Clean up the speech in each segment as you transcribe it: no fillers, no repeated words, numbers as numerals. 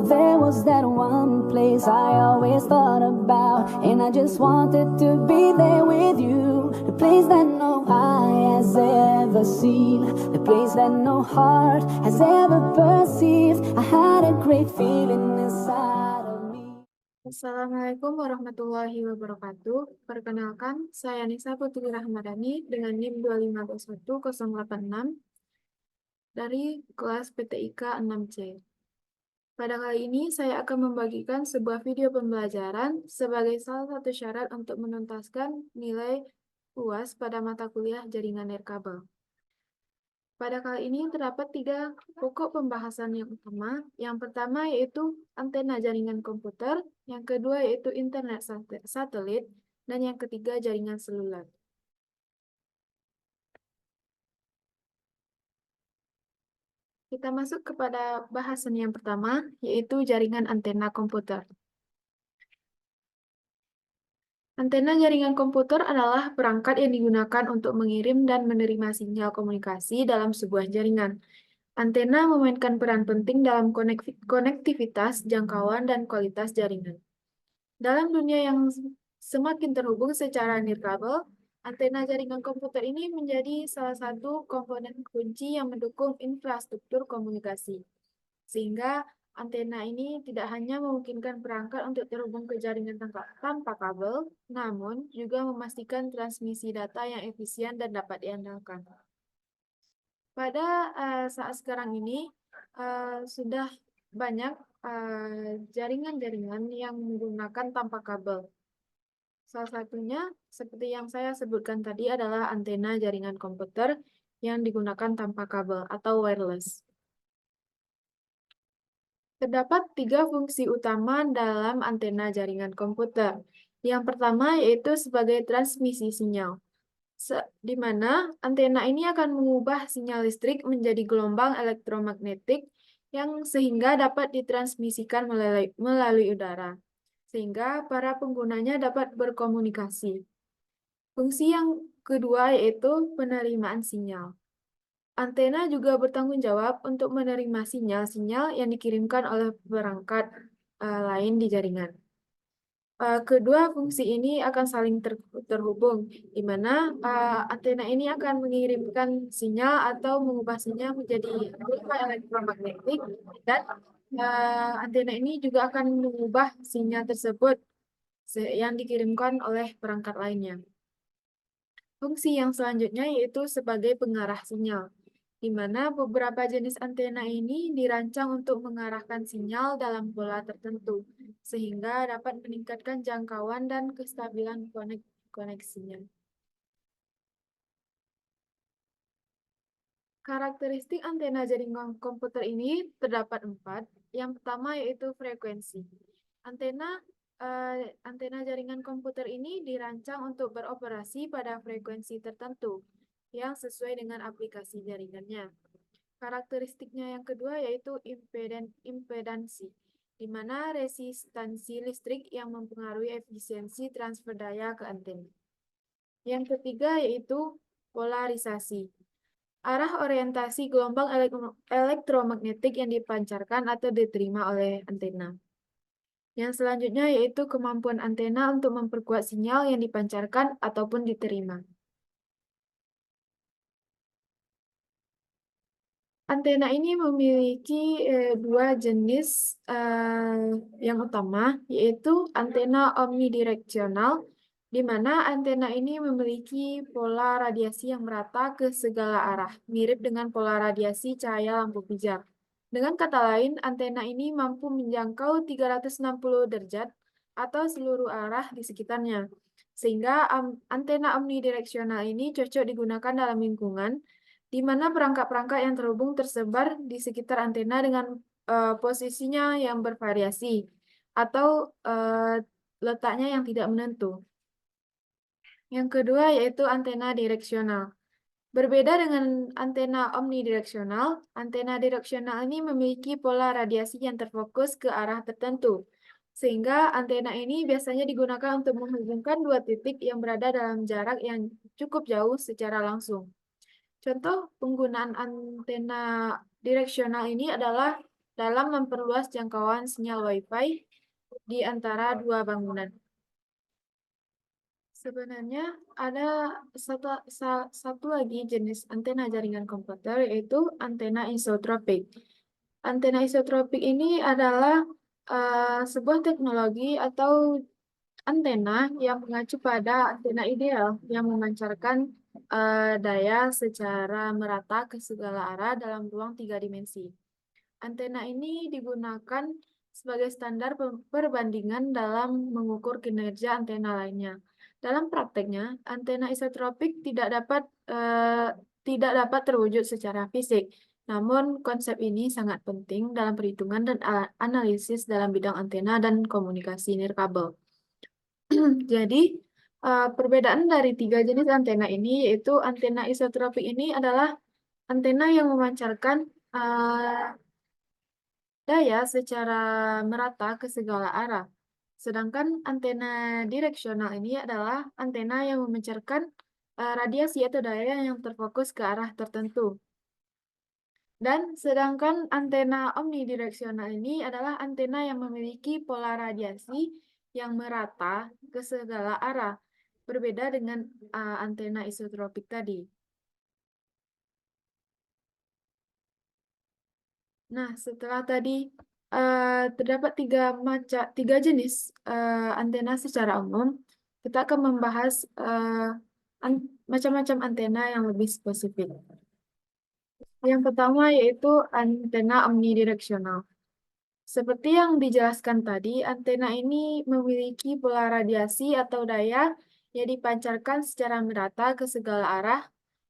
there was that one place I always thought about, and I just wanted to be there with you. The place that no eye has ever seen, the place that no heart has ever perceived. I had a great feeling inside of me. Assalamualaikum warahmatullahi wabarakatuh. Perkenalkan, saya Nisa Putri Rahmadani dengan NIM 2521086 dari kelas PTIK 6C. Pada kali ini, saya akan membagikan sebuah video pembelajaran sebagai salah satu syarat untuk menuntaskan nilai UAS pada mata kuliah jaringan nirkabel. Pada kali ini terdapat 3 pokok pembahasan yang utama. Yang pertama yaitu antena jaringan komputer, yang kedua yaitu internet satelit, dan yang ketiga jaringan seluler. Kita masuk kepada bahasan yang pertama, yaitu jaringan antena komputer. Antena jaringan komputer adalah perangkat yang digunakan untuk mengirim dan menerima sinyal komunikasi dalam sebuah jaringan. Antena memainkan peran penting dalam konektivitas, jangkauan, dan kualitas jaringan. Dalam dunia yang semakin terhubung secara nirkabel, antena jaringan komputer ini menjadi salah satu komponen kunci yang mendukung infrastruktur komunikasi. Sehingga antena ini tidak hanya memungkinkan perangkat untuk terhubung ke jaringan tanpa kabel, namun juga memastikan transmisi data yang efisien dan dapat diandalkan. Pada saat sekarang ini, sudah banyak jaringan-jaringan yang menggunakan tanpa kabel. Salah satunya, seperti yang saya sebutkan tadi, adalah antena jaringan komputer yang digunakan tanpa kabel atau wireless. Terdapat 3 fungsi utama dalam antena jaringan komputer. Yang pertama yaitu sebagai transmisi sinyal, di mana antena ini akan mengubah sinyal listrik menjadi gelombang elektromagnetik yang sehingga dapat ditransmisikan melalui udara, sehingga para penggunanya dapat berkomunikasi. Fungsi yang kedua yaitu penerimaan sinyal. Antena juga bertanggung jawab untuk menerima sinyal-sinyal yang dikirimkan oleh perangkat lain di jaringan. Kedua fungsi ini akan saling terhubung, di mana antena ini akan mengirimkan sinyal atau mengubah sinyal menjadi gelombang elektromagnetik, dan antena ini juga akan mengubah sinyal tersebut yang dikirimkan oleh perangkat lainnya. Fungsi yang selanjutnya yaitu sebagai pengarah sinyal, di mana beberapa jenis antena ini dirancang untuk mengarahkan sinyal dalam pola tertentu, sehingga dapat meningkatkan jangkauan dan kestabilan koneksinya. Karakteristik antena jaringan komputer ini terdapat 4. Yang pertama yaitu frekuensi. Antena jaringan komputer ini dirancang untuk beroperasi pada frekuensi tertentu yang sesuai dengan aplikasi jaringannya. Karakteristiknya yang kedua yaitu impedansi, di mana resistansi listrik yang mempengaruhi efisiensi transfer daya ke antena. Yang ketiga yaitu polarisasi, arah orientasi gelombang elektromagnetik yang dipancarkan atau diterima oleh antena. Yang selanjutnya yaitu kemampuan antena untuk memperkuat sinyal yang dipancarkan ataupun diterima. Antena ini memiliki 2 jenis yang utama, yaitu antena omnidireksional, di mana antena ini memiliki pola radiasi yang merata ke segala arah, mirip dengan pola radiasi cahaya lampu pijar. Dengan kata lain, antena ini mampu menjangkau 360 derajat atau seluruh arah di sekitarnya. Sehingga antena omnidireksional ini cocok digunakan dalam lingkungan di mana perangkat-perangkat yang terhubung tersebar di sekitar antena dengan posisinya yang bervariasi atau letaknya yang tidak menentu. Yang kedua yaitu antena direksional. Berbeda dengan antena omnidireksional, antena direksional ini memiliki pola radiasi yang terfokus ke arah tertentu, sehingga antena ini biasanya digunakan untuk menghubungkan 2 titik yang berada dalam jarak yang cukup jauh secara langsung. Contoh penggunaan antena direksional ini adalah dalam memperluas jangkauan sinyal Wi-Fi di antara dua bangunan. Sebenarnya ada satu lagi jenis antena jaringan komputer, yaitu antena isotropik. Antena isotropik ini adalah sebuah teknologi atau antena yang mengacu pada antena ideal yang memancarkan daya secara merata ke segala arah dalam ruang 3 dimensi. Antena ini digunakan sebagai standar perbandingan dalam mengukur kinerja antena lainnya. Dalam prakteknya, antena isotropik tidak dapat terwujud secara fisik. Namun, konsep ini sangat penting dalam perhitungan dan analisis dalam bidang antena dan komunikasi nirkabel. Jadi, perbedaan dari 3 jenis antena ini yaitu antena isotropik ini adalah antena yang memancarkan daya secara merata ke segala arah. Sedangkan antena direksional ini adalah antena yang memancarkan radiasi atau daya yang terfokus ke arah tertentu. Dan sedangkan antena omnidireksional ini adalah antena yang memiliki pola radiasi yang merata ke segala arah, berbeda dengan antena isotropik tadi. Nah, setelah tadi terdapat tiga jenis antena secara umum, kita akan membahas macam-macam antena yang lebih spesifik. Yang pertama yaitu antena omnidireksional. Seperti yang dijelaskan tadi, antena ini memiliki pola radiasi atau daya yang dipancarkan secara merata ke segala arah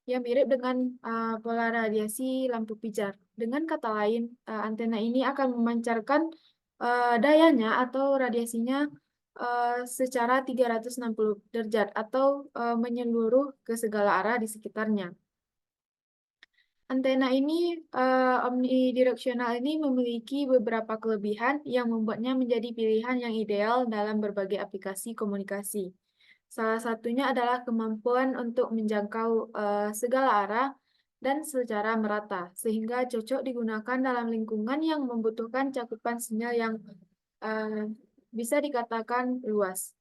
yang mirip dengan pola radiasi lampu pijar. Dengan kata lain, antena ini akan memancarkan dayanya atau radiasinya secara 360 derajat atau menyeluruh ke segala arah di sekitarnya. Antena ini omnidireksional ini memiliki beberapa kelebihan yang membuatnya menjadi pilihan yang ideal dalam berbagai aplikasi komunikasi. Salah satunya adalah kemampuan untuk menjangkau segala arah dan secara merata, sehingga cocok digunakan dalam lingkungan yang membutuhkan cakupan sinyal yang bisa dikatakan luas.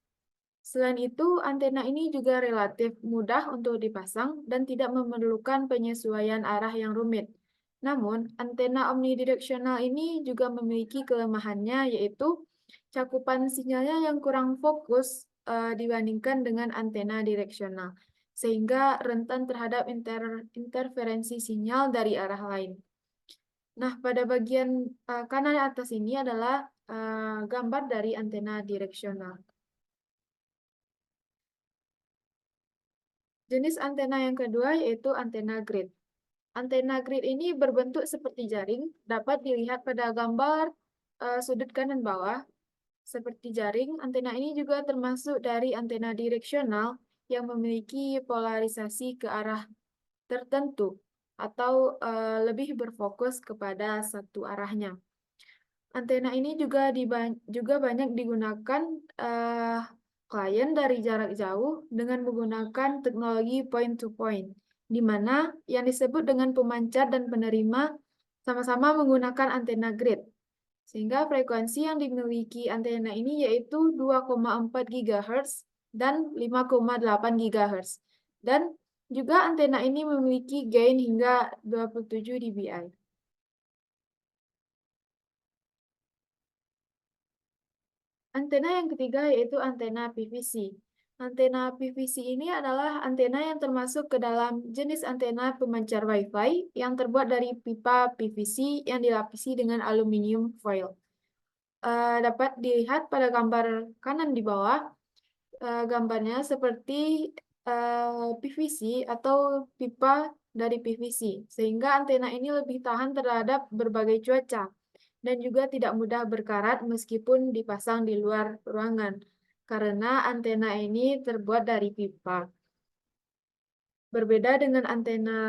Selain itu, antena ini juga relatif mudah untuk dipasang dan tidak memerlukan penyesuaian arah yang rumit. Namun, antena omnidireksional ini juga memiliki kelemahannya, yaitu cakupan sinyalnya yang kurang fokus dibandingkan dengan antena direksional, sehingga rentan terhadap interferensi sinyal dari arah lain. Nah, pada bagian kanan atas ini adalah gambar dari antena direksional. Jenis antena yang kedua yaitu antena grid. Antena grid ini berbentuk seperti jaring, dapat dilihat pada gambar sudut kanan bawah. Seperti jaring, antena ini juga termasuk dari antena direksional yang memiliki polarisasi ke arah tertentu atau lebih berfokus kepada satu arahnya. Antena ini juga banyak digunakan klien dari jarak jauh dengan menggunakan teknologi point-to-point, di mana yang disebut dengan pemancar dan penerima sama-sama menggunakan antena grid. Sehingga frekuensi yang dimiliki antena ini yaitu 2,4 GHz dan 5,8 GHz. Dan juga antena ini memiliki gain hingga 27 dBi. Antena yang ketiga yaitu antena PVC. Antena PVC ini adalah antena yang termasuk ke dalam jenis antena pemancar Wi-Fi yang terbuat dari pipa PVC yang dilapisi dengan aluminium foil. Dapat dilihat pada gambar kanan di bawah, gambarnya seperti PVC atau pipa dari PVC, sehingga antena ini lebih tahan terhadap berbagai cuaca dan juga tidak mudah berkarat meskipun dipasang di luar ruangan, karena antena ini terbuat dari pipa. Berbeda dengan antena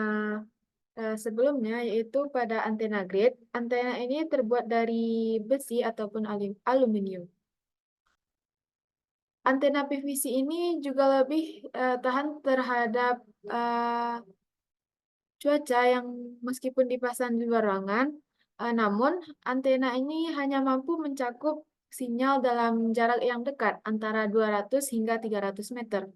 sebelumnya, yaitu pada antena grid, antena ini terbuat dari besi ataupun aluminium. Antena PVC ini juga lebih tahan terhadap cuaca yang meskipun dipasang di luar ruangan, Namun, antena ini hanya mampu mencakup sinyal dalam jarak yang dekat, antara 200 hingga 300 meter.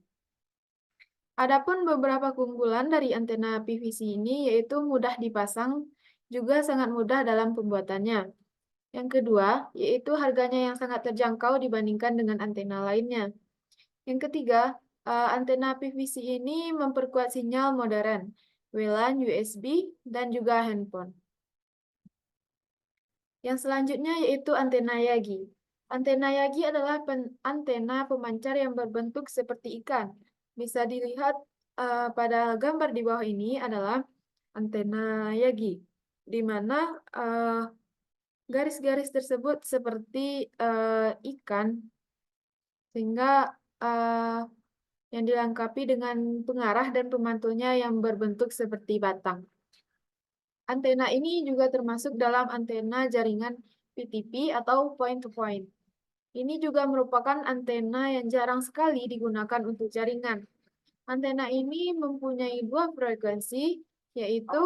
Adapun beberapa keunggulan dari antena PVC ini yaitu mudah dipasang, juga sangat mudah dalam pembuatannya. Yang kedua, yaitu harganya yang sangat terjangkau dibandingkan dengan antena lainnya. Yang ketiga, antena PVC ini memperkuat sinyal modern, WLAN, USB, dan juga handphone. Yang selanjutnya yaitu antena Yagi. Antena Yagi adalah antena pemancar yang berbentuk seperti ikan. Bisa dilihat pada gambar di bawah ini adalah antena Yagi, di mana garis-garis tersebut seperti ikan, sehingga yang dilengkapi dengan pengarah dan pemantulnya yang berbentuk seperti batang. Antena ini juga termasuk dalam antena jaringan PTP atau point-to-point. Ini juga merupakan antena yang jarang sekali digunakan untuk jaringan. Antena ini mempunyai dua frekuensi, yaitu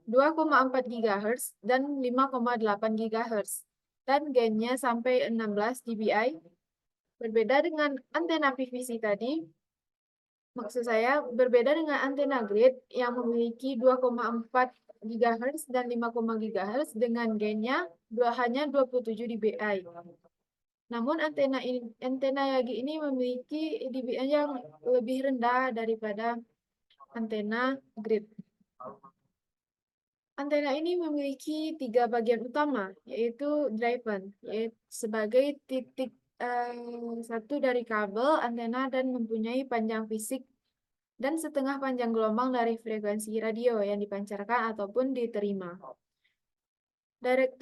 2,4 GHz dan 5,8 GHz, dan gainnya sampai 16 dBi. Berbeda dengan antena PVC tadi, maksud saya berbeda dengan antena grid yang memiliki 2,4 GHz dan 5, GHz dengan gainnya hanya 27 dBi. Namun antena Yagi ini memiliki dBi yang lebih rendah daripada antena grid. Antena ini memiliki 3 bagian utama, yaitu driven, yaitu sebagai titik satu dari kabel antena dan mempunyai panjang fisik dan setengah panjang gelombang dari frekuensi radio yang dipancarkan ataupun diterima. Yang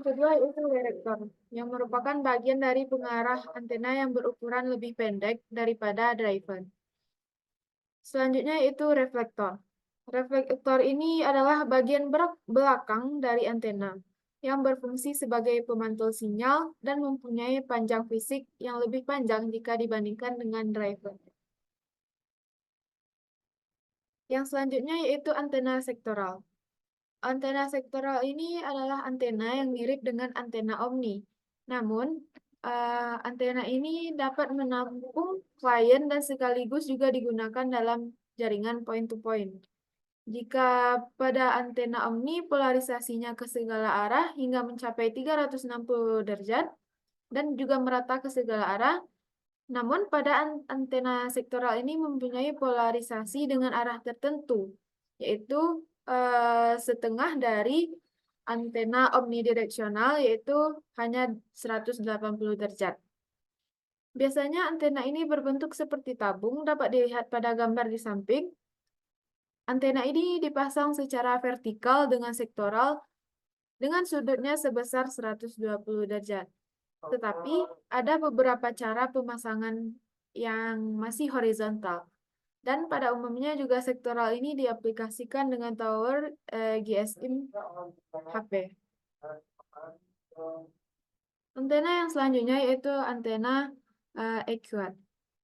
kedua itu direktor, yang merupakan bagian dari pengarah antena yang berukuran lebih pendek daripada driven. Selanjutnya itu reflektor. Reflektor ini adalah bagian belakang dari antena yang berfungsi sebagai pemantul sinyal dan mempunyai panjang fisik yang lebih panjang jika dibandingkan dengan driver. Yang selanjutnya yaitu antena sektoral. Antena sektoral ini adalah antena yang mirip dengan antena omni. Namun, antena ini dapat menampung klien dan sekaligus juga digunakan dalam jaringan point-to-point. Jika pada antena omni polarisasinya ke segala arah hingga mencapai 360 derajat dan juga merata ke segala arah, namun pada antena sektoral ini mempunyai polarisasi dengan arah tertentu, yaitu setengah dari antena omnidireksional, yaitu hanya 180 derajat. Biasanya antena ini berbentuk seperti tabung, dapat dilihat pada gambar di samping. Antena ini dipasang secara vertikal dengan sektoral dengan sudutnya sebesar 120 derajat. Tetapi ada beberapa cara pemasangan yang masih horizontal. Dan pada umumnya juga sektoral ini diaplikasikan dengan tower GSM HP. Antena yang selanjutnya yaitu antena EQUAD.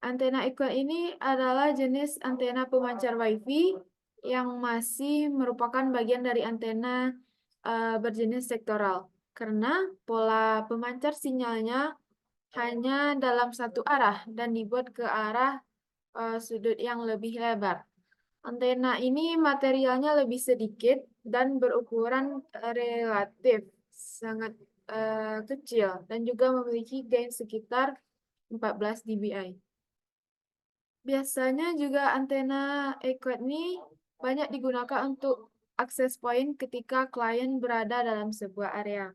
Antena EQUAD ini adalah jenis antena pemancar WiFi yang masih merupakan bagian dari antena berjenis sektoral. Karena pola pemancar sinyalnya hanya dalam satu arah dan dibuat ke arah sudut yang lebih lebar. Antena ini materialnya lebih sedikit dan berukuran relatif sangat kecil dan juga memiliki gain sekitar 14 dBi. Biasanya juga antena EQUAD ini banyak digunakan untuk akses point ketika klien berada dalam sebuah area.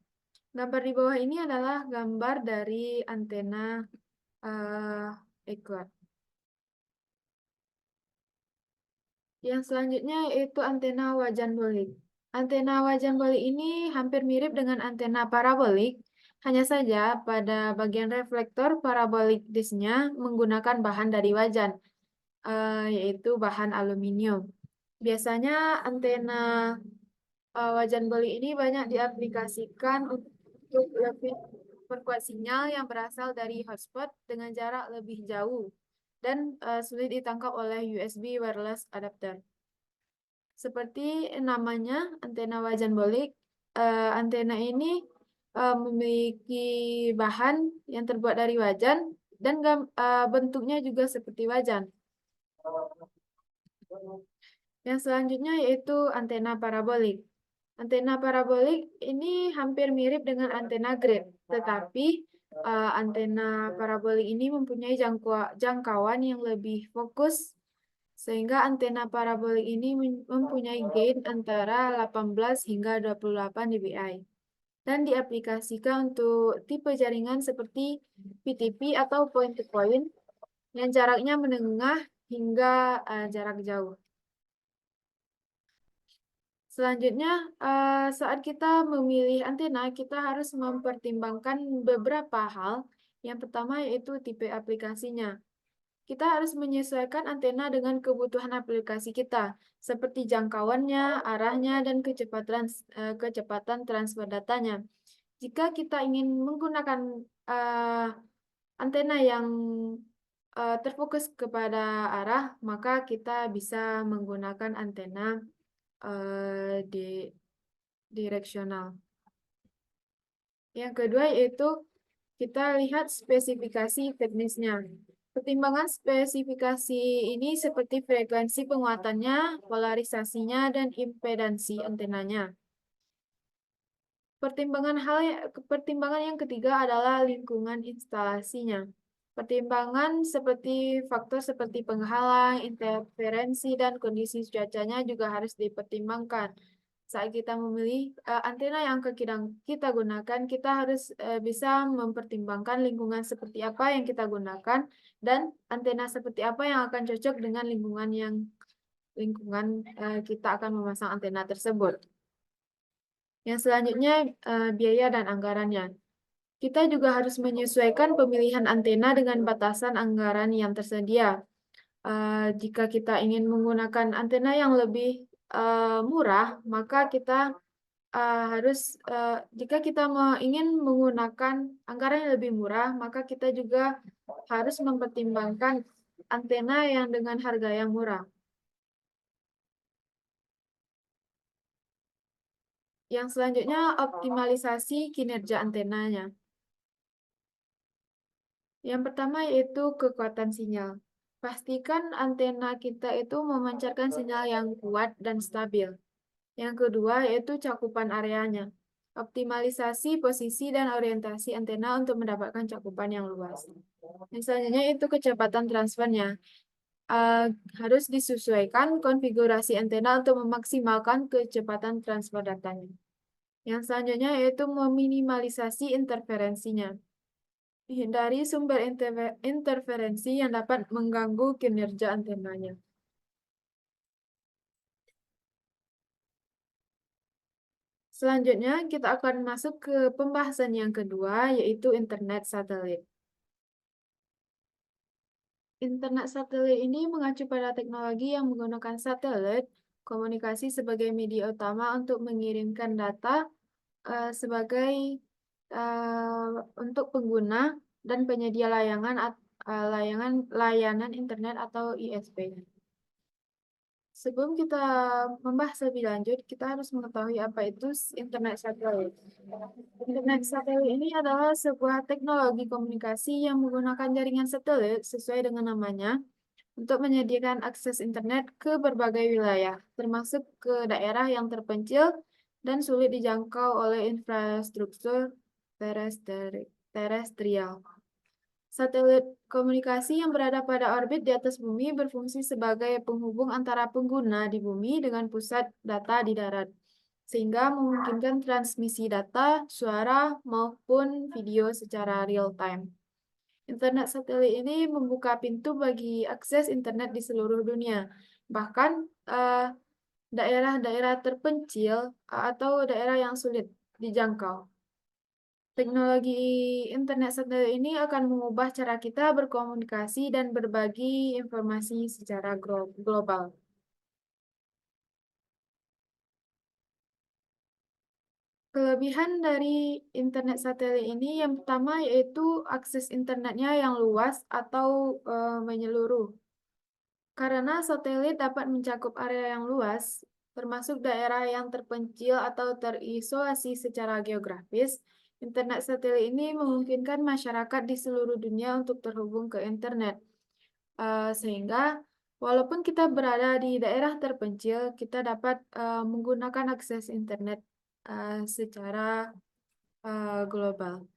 Gambar di bawah ini adalah gambar dari antena EQUAD. Yang selanjutnya yaitu antena wajan bolik. Antena wajan bolik ini hampir mirip dengan antena parabolik, hanya saja pada bagian reflektor parabolik disknya menggunakan bahan dari wajan, yaitu bahan aluminium. Biasanya antena wajan bolik ini banyak diaplikasikan untuk lebih perkuat sinyal yang berasal dari hotspot dengan jarak lebih jauh dan sulit ditangkap oleh USB wireless adapter. Seperti namanya, antena wajan bolik. Antena ini memiliki bahan yang terbuat dari wajan dan bentuknya juga seperti wajan. Yang selanjutnya yaitu antena parabolik. Antena parabolik ini hampir mirip dengan antena grid, tetapi antena parabolik ini mempunyai jangkauan yang lebih fokus, sehingga antena parabolik ini mempunyai gain antara 18 hingga 28 dBi dan diaplikasikan untuk tipe jaringan seperti PTP atau point-to-point yang jaraknya menengah hingga jarak jauh. Selanjutnya, saat kita memilih antena, kita harus mempertimbangkan beberapa hal. Yang pertama yaitu tipe aplikasinya. Kita harus menyesuaikan antena dengan kebutuhan aplikasi kita, seperti jangkauannya, arahnya, dan kecepatan transfer datanya. Jika kita ingin menggunakan antena yang terfokus kepada arah, maka kita bisa menggunakan antena di direksional. Yang kedua yaitu kita lihat spesifikasi teknisnya. Pertimbangan spesifikasi ini seperti frekuensi penguatannya, polarisasinya, dan impedansi antenanya. Pertimbangan yang ketiga adalah lingkungan instalasinya. Pertimbangan faktor seperti penghalang, interferensi, dan kondisi cuacanya juga harus dipertimbangkan. Saat kita memilih antena yang kita gunakan, kita harus bisa mempertimbangkan lingkungan seperti apa yang kita gunakan dan antena seperti apa yang akan cocok dengan lingkungan kita akan memasang antena tersebut. Yang selanjutnya biaya dan anggarannya. Kita juga harus menyesuaikan pemilihan antena dengan batasan anggaran yang tersedia. Jika kita ingin menggunakan antena yang lebih murah, maka kita jika kita ingin menggunakan anggaran yang lebih murah, maka kita juga harus mempertimbangkan antena yang dengan harga yang murah. Yang selanjutnya, optimalisasi kinerja antenanya. Yang pertama yaitu kekuatan sinyal. Pastikan antena kita itu memancarkan sinyal yang kuat dan stabil. Yang kedua yaitu cakupan areanya. Optimalisasi posisi dan orientasi antena untuk mendapatkan cakupan yang luas. Yang selanjutnya itu kecepatan transfernya. Harus disesuaikan konfigurasi antena untuk memaksimalkan kecepatan transfer datanya. Yang selanjutnya yaitu meminimalisasi interferensinya. Hindari sumber interferensi yang dapat mengganggu kinerja antenanya. Selanjutnya, kita akan masuk ke pembahasan yang kedua, yaitu internet satelit. Internet satelit ini mengacu pada teknologi yang menggunakan satelit komunikasi sebagai media utama untuk mengirimkan data untuk pengguna dan penyedia layanan internet atau ISP. Sebelum kita membahas lebih lanjut, kita harus mengetahui apa itu internet satelit. Internet satelit ini adalah sebuah teknologi komunikasi yang menggunakan jaringan satelit sesuai dengan namanya untuk menyediakan akses internet ke berbagai wilayah, termasuk ke daerah yang terpencil dan sulit dijangkau oleh infrastruktur terestrial. Satelit komunikasi yang berada pada orbit di atas bumi berfungsi sebagai penghubung antara pengguna di bumi dengan pusat data di darat, sehingga memungkinkan transmisi data, suara, maupun video secara real-time. Internet satelit ini membuka pintu bagi akses internet di seluruh dunia, bahkan daerah-daerah terpencil atau daerah yang sulit dijangkau. Teknologi internet satelit ini akan mengubah cara kita berkomunikasi dan berbagi informasi secara global. Kelebihan dari internet satelit ini yang pertama yaitu akses internetnya yang luas atau menyeluruh. Karena satelit dapat mencakup area yang luas, termasuk daerah yang terpencil atau terisolasi secara geografis. Internet satelit ini memungkinkan masyarakat di seluruh dunia untuk terhubung ke internet. Sehingga walaupun kita berada di daerah terpencil, kita dapat menggunakan akses internet secara global.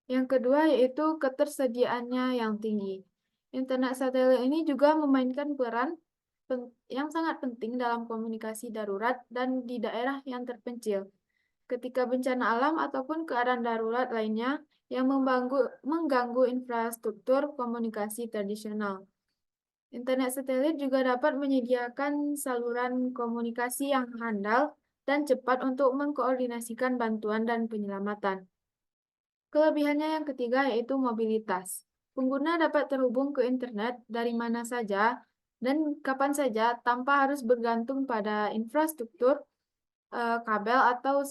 Yang kedua yaitu ketersediaannya yang tinggi. Internet satelit ini juga memainkan peran yang sangat penting dalam komunikasi darurat dan di daerah yang terpencil. Ketika bencana alam ataupun keadaan darurat lainnya yang mengganggu infrastruktur komunikasi tradisional. Internet satelit juga dapat menyediakan saluran komunikasi yang handal dan cepat untuk mengkoordinasikan bantuan dan penyelamatan. Kelebihannya yang ketiga yaitu mobilitas. Pengguna dapat terhubung ke internet dari mana saja dan kapan saja tanpa harus bergantung pada infrastruktur kabel atau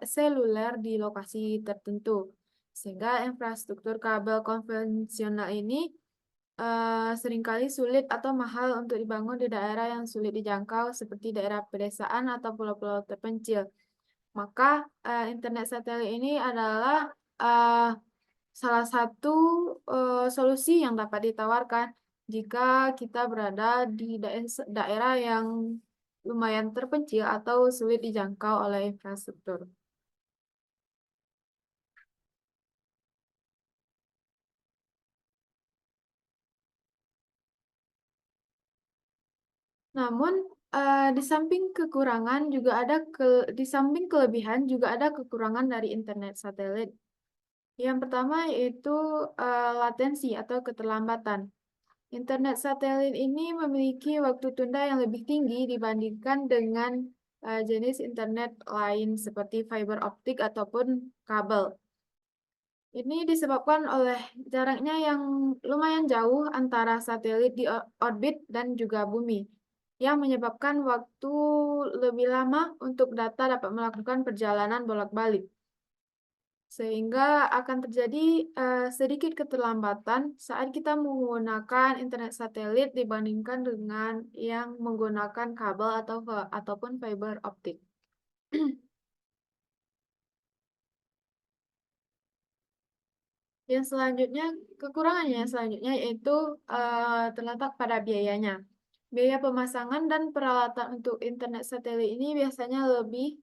seluler di lokasi tertentu. Sehingga infrastruktur kabel konvensional ini seringkali sulit atau mahal untuk dibangun di daerah yang sulit dijangkau seperti daerah pedesaan atau pulau-pulau terpencil. Maka internet satelit ini adalah eh, salah satu solusi yang dapat ditawarkan jika kita berada di daerah yang lumayan terpencil atau sulit dijangkau oleh infrastruktur. Namun di samping kekurangan juga ada di samping kelebihan juga ada kekurangan dari internet satelit. Yang pertama yaitu latensi atau keterlambatan. Internet satelit ini memiliki waktu tunda yang lebih tinggi dibandingkan dengan jenis internet lain seperti fiber optik ataupun kabel. Ini disebabkan oleh jaraknya yang lumayan jauh antara satelit di orbit dan juga bumi, yang menyebabkan waktu lebih lama untuk data dapat melakukan perjalanan bolak-balik. Sehingga akan terjadi sedikit keterlambatan saat kita menggunakan internet satelit dibandingkan dengan yang menggunakan kabel ataupun fiber optik. Yang selanjutnya, kekurangannya selanjutnya yaitu terletak pada biayanya. Biaya pemasangan dan peralatan untuk internet satelit ini biasanya lebih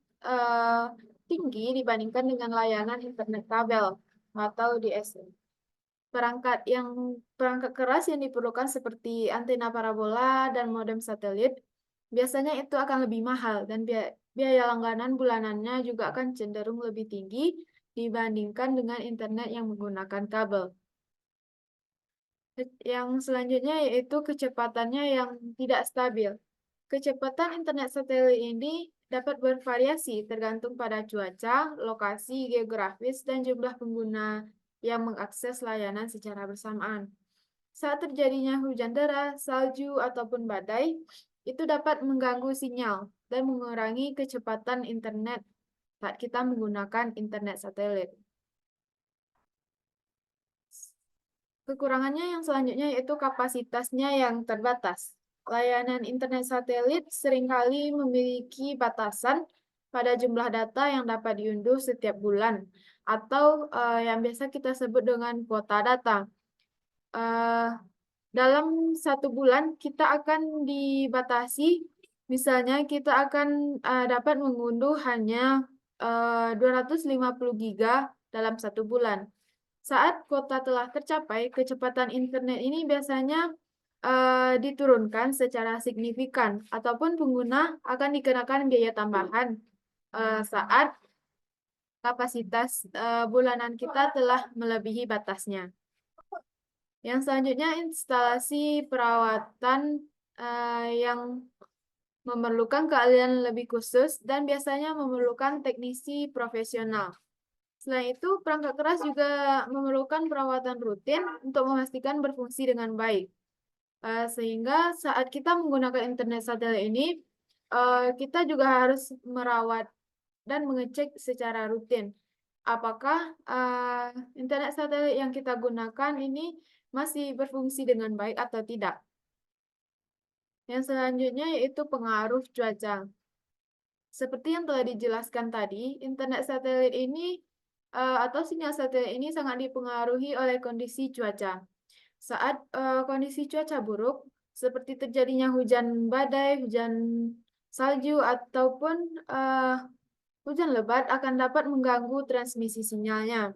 tinggi dibandingkan dengan layanan internet kabel atau DSL. Perangkat keras yang diperlukan seperti antena parabola dan modem satelit biasanya itu akan lebih mahal dan biaya langganan bulanannya juga akan cenderung lebih tinggi dibandingkan dengan internet yang menggunakan kabel. Yang selanjutnya yaitu kecepatannya yang tidak stabil. Kecepatan internet satelit ini dapat bervariasi tergantung pada cuaca, lokasi geografis, dan jumlah pengguna yang mengakses layanan secara bersamaan. Saat terjadinya hujan deras, salju, ataupun badai, itu dapat mengganggu sinyal dan mengurangi kecepatan internet saat kita menggunakan internet satelit. Kekurangannya yang selanjutnya yaitu kapasitasnya yang terbatas. Layanan internet satelit seringkali memiliki batasan pada jumlah data yang dapat diunduh setiap bulan atau yang biasa kita sebut dengan kuota data. Eh, dalam satu bulan kita akan dibatasi, misalnya kita akan dapat mengunduh hanya 250 giga dalam satu bulan. Saat kuota telah tercapai, kecepatan internet ini biasanya diturunkan secara signifikan, ataupun pengguna akan dikenakan biaya tambahan saat kapasitas bulanan kita telah melebihi batasnya. Yang selanjutnya instalasi perawatan yang memerlukan keahlian lebih khusus dan biasanya memerlukan teknisi profesional. Selain itu, perangkat keras juga memerlukan perawatan rutin untuk memastikan berfungsi dengan baik. Sehingga saat kita menggunakan internet satelit ini, kita juga harus merawat dan mengecek secara rutin. Apakah internet satelit yang kita gunakan ini masih berfungsi dengan baik atau tidak? Yang selanjutnya yaitu pengaruh cuaca. Seperti yang telah dijelaskan tadi, internet satelit ini atau sinyal satelit ini sangat dipengaruhi oleh kondisi cuaca. Saat kondisi cuaca buruk, seperti terjadinya hujan badai, hujan salju, ataupun hujan lebat akan dapat mengganggu transmisi sinyalnya,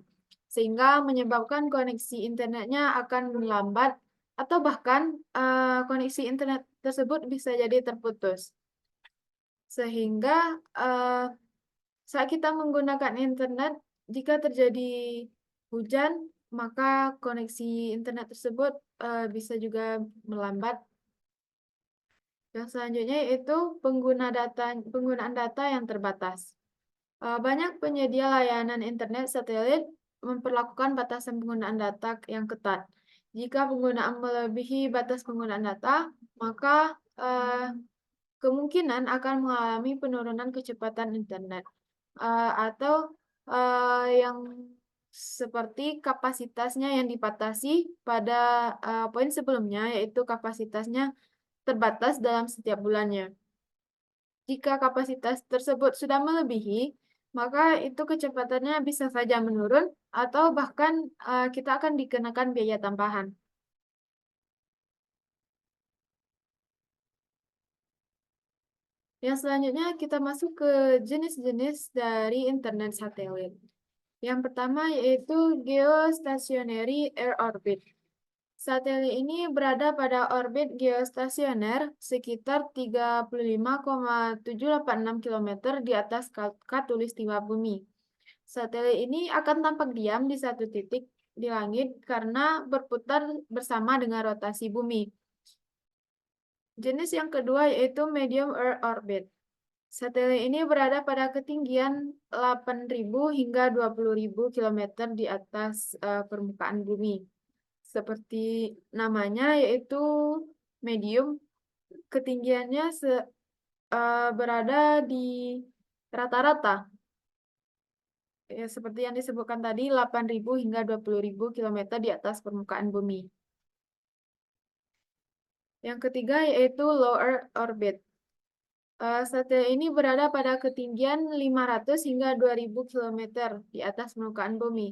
sehingga menyebabkan koneksi internetnya akan melambat atau bahkan koneksi internet tersebut bisa jadi terputus. Sehingga saat kita menggunakan internet, jika terjadi hujan, maka koneksi internet tersebut bisa juga melambat. Yang selanjutnya yaitu penggunaan data yang terbatas. Banyak penyedia layanan internet satelit memperlakukan batasan penggunaan data yang ketat. Jika penggunaan melebihi batas penggunaan data, maka kemungkinan akan mengalami penurunan kecepatan internet. Atau yang seperti kapasitasnya yang dibatasi pada poin sebelumnya, yaitu kapasitasnya terbatas dalam setiap bulannya. Jika kapasitas tersebut sudah melebihi, maka itu kecepatannya bisa saja menurun atau bahkan kita akan dikenakan biaya tambahan. Yang selanjutnya kita masuk ke jenis-jenis dari internet satelit. Yang pertama yaitu geostationary Earth Orbit. Satelit ini berada pada orbit geostasioner sekitar 35,786 km di atas khatulistiwa bumi. Satelit ini akan tampak diam di satu titik di langit karena berputar bersama dengan rotasi bumi. Jenis yang kedua yaitu medium Earth Orbit. Satelit ini berada pada ketinggian 8.000 hingga 20.000 km di atas permukaan bumi. Seperti namanya yaitu medium, ketinggiannya berada di rata-rata. Ya, seperti yang disebutkan tadi, 8.000 hingga 20.000 km di atas permukaan bumi. Yang ketiga yaitu low Earth Orbit. Satelit ini berada pada ketinggian 500 hingga 2.000 km di atas permukaan bumi.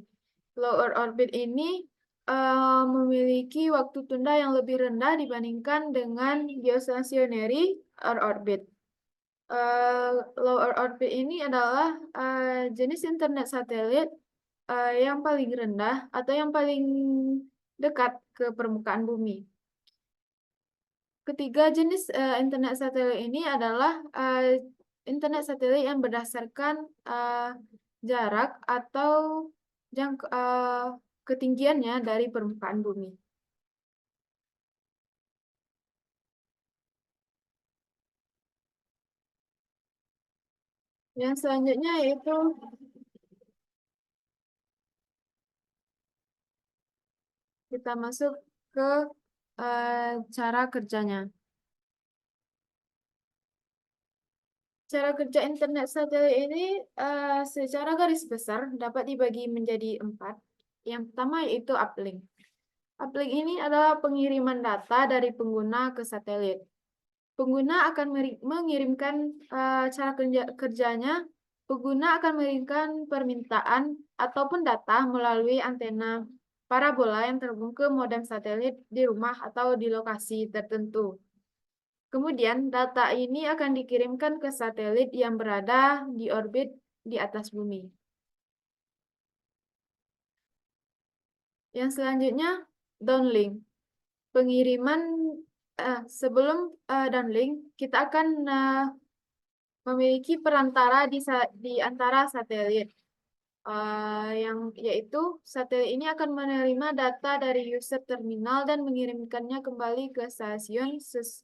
Low Earth Orbit ini memiliki waktu tunda yang lebih rendah dibandingkan dengan geostationary Earth Orbit. Low Earth Orbit ini adalah jenis internet satelit yang paling rendah atau yang paling dekat ke permukaan bumi. Ketiga jenis internet satelit ini adalah internet satelit yang berdasarkan jarak atau ketinggiannya dari permukaan bumi. Yang selanjutnya yaitu kita masuk ke cara kerjanya. Cara kerja internet satelit ini secara garis besar dapat dibagi menjadi 4. Yang pertama yaitu uplink. Uplink ini adalah pengiriman data dari pengguna ke satelit. Pengguna akan mengirimkan cara kerjanya. Pengguna akan mengirimkan permintaan ataupun data melalui antena parabola yang terhubung ke modem satelit di rumah atau di lokasi tertentu. Kemudian data ini akan dikirimkan ke satelit yang berada di orbit di atas bumi. Yang selanjutnya downlink. Pengiriman sebelum downlink kita akan memiliki perantara di antara satelit. Yang yaitu satelit ini akan menerima data dari user terminal dan mengirimkannya kembali ke stasiun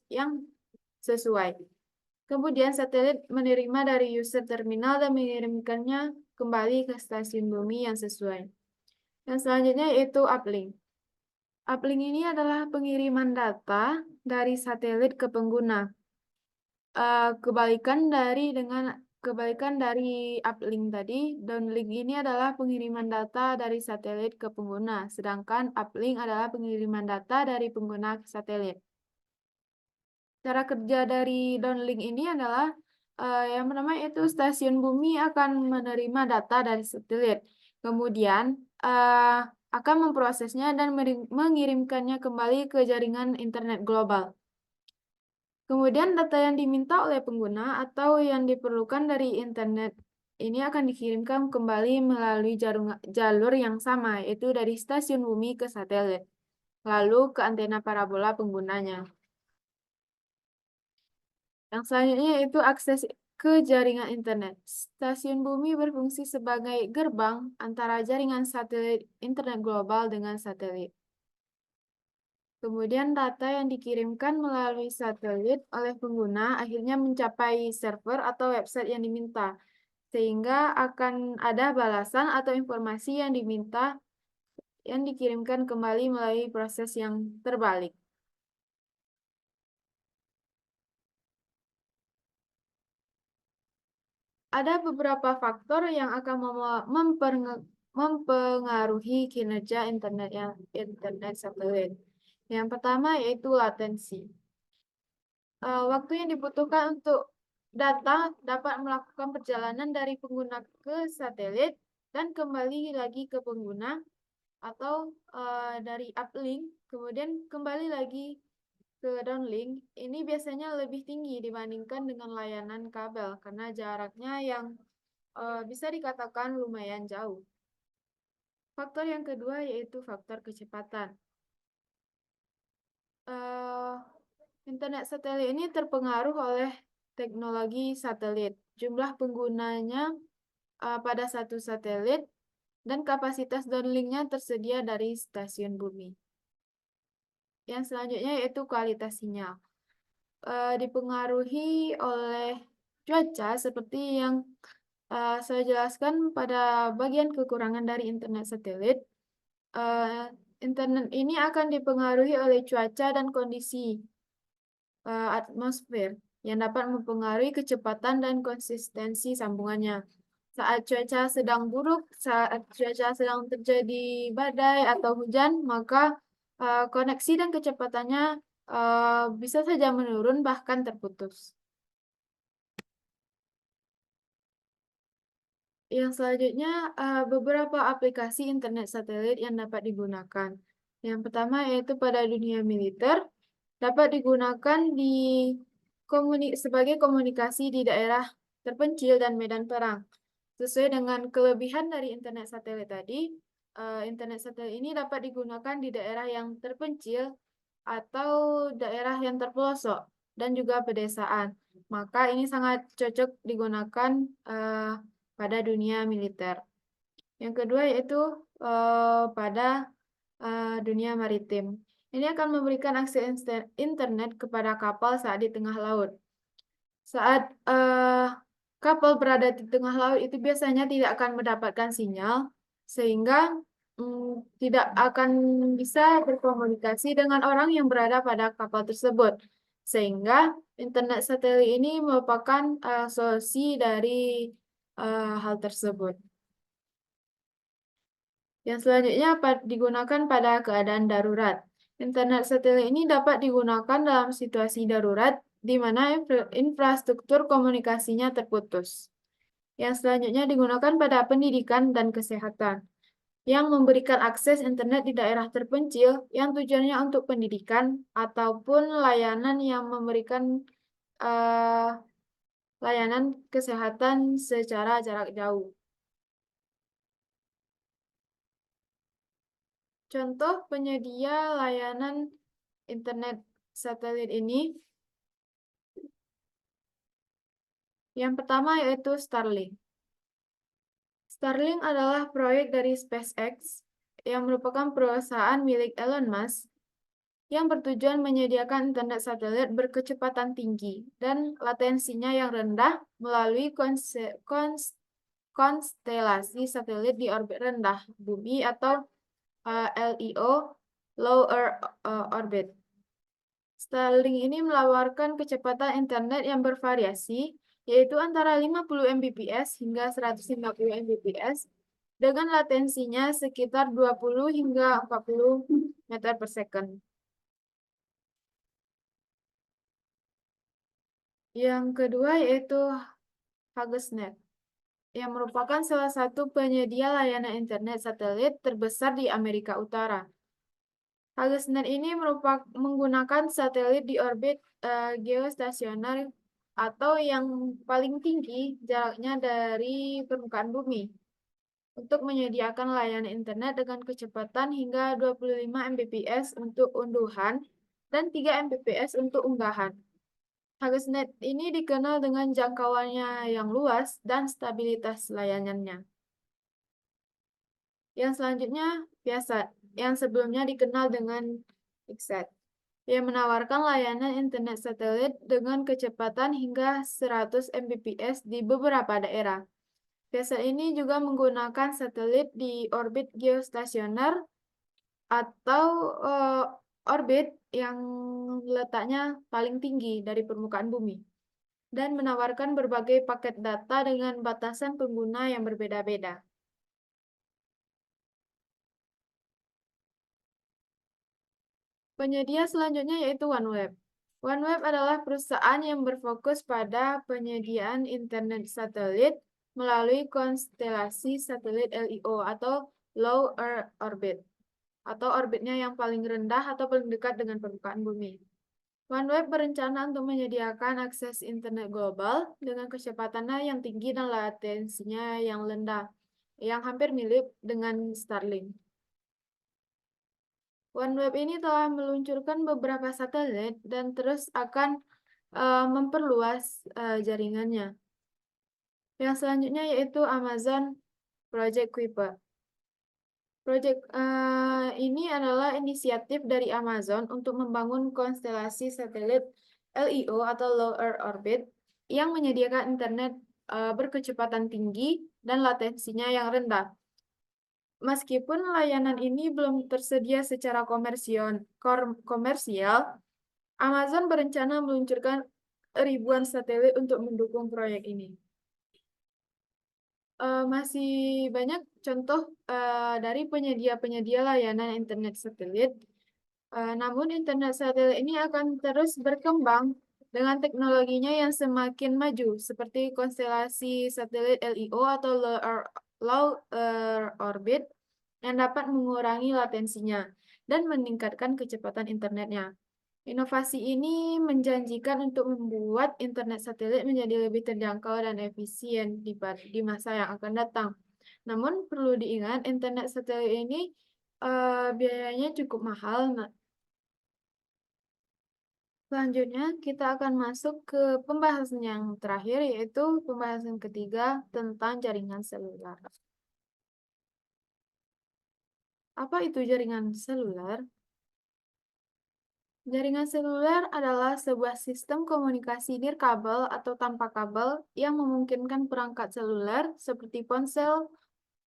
yang sesuai. Kemudian satelit menerima dari user terminal dan mengirimkannya kembali ke stasiun bumi yang sesuai. Yang selanjutnya yaitu uplink. Uplink ini adalah pengiriman data dari satelit ke pengguna. Kebalikan dari uplink tadi, downlink ini adalah pengiriman data dari satelit ke pengguna, sedangkan uplink adalah pengiriman data dari pengguna ke satelit. Cara kerja dari downlink ini adalah yang pertama itu stasiun bumi akan menerima data dari satelit, kemudian akan memprosesnya dan mengirimkannya kembali ke jaringan internet global. Kemudian data yang diminta oleh pengguna atau yang diperlukan dari internet ini akan dikirimkan kembali melalui jalur yang sama, yaitu dari stasiun bumi ke satelit, lalu ke antena parabola penggunanya. Yang selanjutnya yaitu akses ke jaringan internet. Stasiun bumi berfungsi sebagai gerbang antara jaringan satelit internet global dengan satelit. Kemudian data yang dikirimkan melalui satelit oleh pengguna akhirnya mencapai server atau website yang diminta, sehingga akan ada balasan atau informasi yang diminta yang dikirimkan kembali melalui proses yang terbalik. Ada beberapa faktor yang akan mempengaruhi kinerja internet satelit. Yang pertama yaitu latensi. Waktu yang dibutuhkan untuk data dapat melakukan perjalanan dari pengguna ke satelit dan kembali lagi ke pengguna, atau dari uplink kemudian kembali lagi ke downlink, ini biasanya lebih tinggi dibandingkan dengan layanan kabel karena jaraknya yang bisa dikatakan lumayan jauh. Faktor yang kedua yaitu faktor kecepatan. Internet satelit ini terpengaruh oleh teknologi satelit, jumlah penggunanya pada satu satelit, dan kapasitas downlinknya tersedia dari stasiun bumi. Yang selanjutnya yaitu kualitas sinyal. Dipengaruhi oleh cuaca seperti yang saya jelaskan pada bagian kekurangan dari internet satelit. Internet ini akan dipengaruhi oleh cuaca dan kondisi atmosfer yang dapat mempengaruhi kecepatan dan konsistensi sambungannya. Saat cuaca sedang buruk, saat cuaca sedang terjadi badai atau hujan, maka koneksi dan kecepatannya bisa saja menurun bahkan terputus. Yang selanjutnya, beberapa aplikasi internet satelit yang dapat digunakan. Yang pertama yaitu pada dunia militer, dapat digunakan sebagai komunikasi di daerah terpencil dan medan perang. Sesuai dengan kelebihan dari internet satelit tadi, internet satelit ini dapat digunakan di daerah yang terpencil atau daerah yang terpelosok dan juga pedesaan. Maka ini sangat cocok digunakan pada dunia militer. Yang kedua yaitu pada dunia maritim. Ini akan memberikan akses internet kepada kapal saat di tengah laut. Saat kapal berada di tengah laut itu biasanya tidak akan mendapatkan sinyal, sehingga tidak akan bisa berkomunikasi dengan orang yang berada pada kapal tersebut. Sehingga internet satelit ini merupakan solusi dari hal tersebut. Yang selanjutnya digunakan pada keadaan darurat. Internet satelit ini dapat digunakan dalam situasi darurat di mana infrastruktur komunikasinya terputus. Yang selanjutnya digunakan pada pendidikan dan kesehatan, yang memberikan akses internet di daerah terpencil yang tujuannya untuk pendidikan ataupun layanan yang memberikan layanan kesehatan secara jarak jauh. Contoh penyedia layanan internet satelit ini, yang pertama yaitu Starlink. Starlink adalah proyek dari SpaceX yang merupakan perusahaan milik Elon Musk yang bertujuan menyediakan internet satelit berkecepatan tinggi dan latensinya yang rendah melalui konstelasi satelit di orbit rendah bumi atau LEO, Low Earth Orbit. Starlink ini menawarkan kecepatan internet yang bervariasi, yaitu antara 50 Mbps hingga 150 Mbps, dengan latensinya sekitar 20 hingga 40 meter per second. Yang kedua yaitu HughesNet, yang merupakan salah satu penyedia layanan internet satelit terbesar di Amerika Utara. HughesNet ini menggunakan satelit di orbit geostasioner atau yang paling tinggi jaraknya dari permukaan bumi untuk menyediakan layanan internet dengan kecepatan hingga 25 Mbps untuk unduhan dan 3 Mbps untuk unggahan. HughesNet ini dikenal dengan jangkauannya yang luas dan stabilitas layanannya. Yang selanjutnya, Viasat, yang sebelumnya dikenal dengan Ixsat, yang menawarkan layanan internet satelit dengan kecepatan hingga 100 Mbps di beberapa daerah. Viasat ini juga menggunakan satelit di orbit geostasioner atau orbit yang letaknya paling tinggi dari permukaan bumi dan menawarkan berbagai paket data dengan batasan pengguna yang berbeda-beda. Penyedia selanjutnya yaitu OneWeb. OneWeb adalah perusahaan yang berfokus pada penyediaan internet satelit melalui konstelasi satelit LEO atau Low Earth Orbit, atau orbitnya yang paling rendah atau paling dekat dengan permukaan bumi. OneWeb berencana untuk menyediakan akses internet global dengan kecepatannya yang tinggi dan latensinya yang rendah, yang hampir mirip dengan Starlink. OneWeb ini telah meluncurkan beberapa satelit dan terus akan memperluas jaringannya. Yang selanjutnya yaitu Amazon Project Kuiper. Proyek ini adalah inisiatif dari Amazon untuk membangun konstelasi satelit LEO atau Low Earth Orbit yang menyediakan internet berkecepatan tinggi dan latensinya yang rendah. Meskipun layanan ini belum tersedia secara komersial, Amazon berencana meluncurkan ribuan satelit untuk mendukung proyek ini. Masih banyak contoh dari penyedia-penyedia layanan internet satelit. Namun internet satelit ini akan terus berkembang dengan teknologinya yang semakin maju, seperti konstelasi satelit LEO atau Low Earth Orbit yang dapat mengurangi latensinya dan meningkatkan kecepatan internetnya. Inovasi ini menjanjikan untuk membuat internet satelit menjadi lebih terjangkau dan efisien di masa yang akan datang. Namun perlu diingat, internet satelit ini biayanya cukup mahal. Selanjutnya, kita akan masuk ke pembahasan yang terakhir, yaitu pembahasan ketiga tentang jaringan seluler. Apa itu jaringan seluler? Jaringan seluler adalah sebuah sistem komunikasi nirkabel atau tanpa kabel yang memungkinkan perangkat seluler seperti ponsel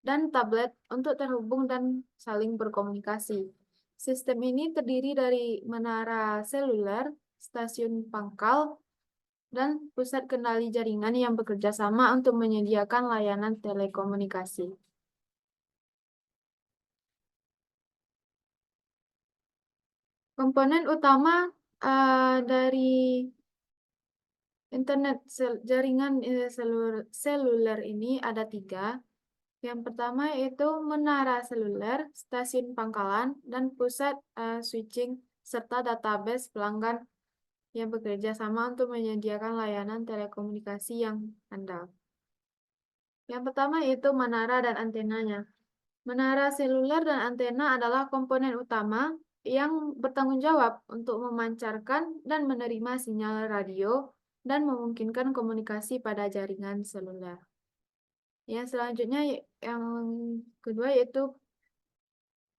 dan tablet untuk terhubung dan saling berkomunikasi. Sistem ini terdiri dari menara seluler, stasiun pangkal, dan pusat kendali jaringan yang bekerja sama untuk menyediakan layanan telekomunikasi. Komponen utama dari jaringan seluler ini ada 3. Yang pertama yaitu menara seluler, stasiun pangkalan, dan pusat switching serta database pelanggan yang bekerja sama untuk menyediakan layanan telekomunikasi yang andal. Yang pertama yaitu menara dan antenanya. Menara seluler dan antena adalah komponen utama yang bertanggung jawab untuk memancarkan dan menerima sinyal radio dan memungkinkan komunikasi pada jaringan seluler. Yang selanjutnya yang kedua yaitu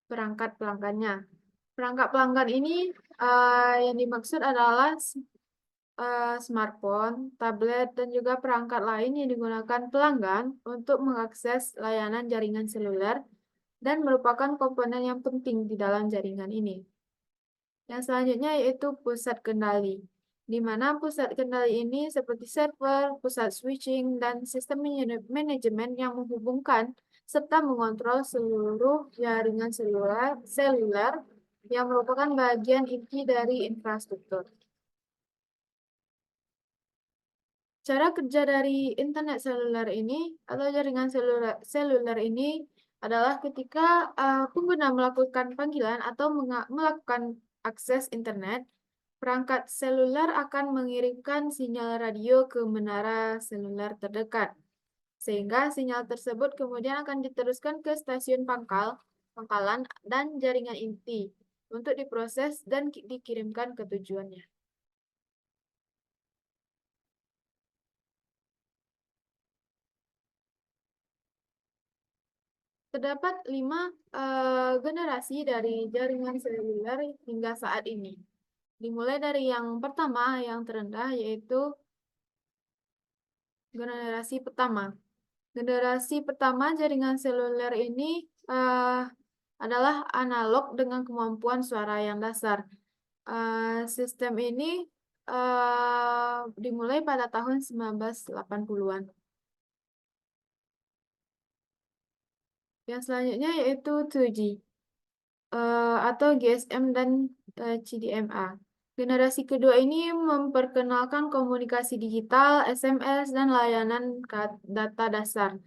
perangkat pelanggannya. Perangkat pelanggan ini yang dimaksud adalah smartphone, tablet, dan juga perangkat lain yang digunakan pelanggan untuk mengakses layanan jaringan seluler dan merupakan komponen yang penting di dalam jaringan ini. Yang selanjutnya yaitu pusat kendali, di mana pusat kendali ini seperti server, pusat switching, dan sistem manajemen yang menghubungkan serta mengontrol seluruh jaringan seluler yang merupakan bagian inti dari infrastruktur. Cara kerja dari internet seluler ini atau jaringan seluler ini adalah ketika pengguna melakukan panggilan atau melakukan akses internet, perangkat seluler akan mengirimkan sinyal radio ke menara seluler terdekat, sehingga sinyal tersebut kemudian akan diteruskan ke stasiun pangkalan, dan jaringan inti untuk diproses dan dikirimkan ke tujuannya. Terdapat 5 generasi dari jaringan seluler hingga saat ini. Dimulai dari yang pertama, yang terendah, yaitu generasi pertama. Generasi pertama jaringan seluler ini adalah analog dengan kemampuan suara yang dasar. Sistem ini dimulai pada tahun 1980-an. Yang selanjutnya yaitu 2G. Atau GSM dan CDMA. Generasi kedua ini memperkenalkan komunikasi digital, SMS, dan layanan data dasar.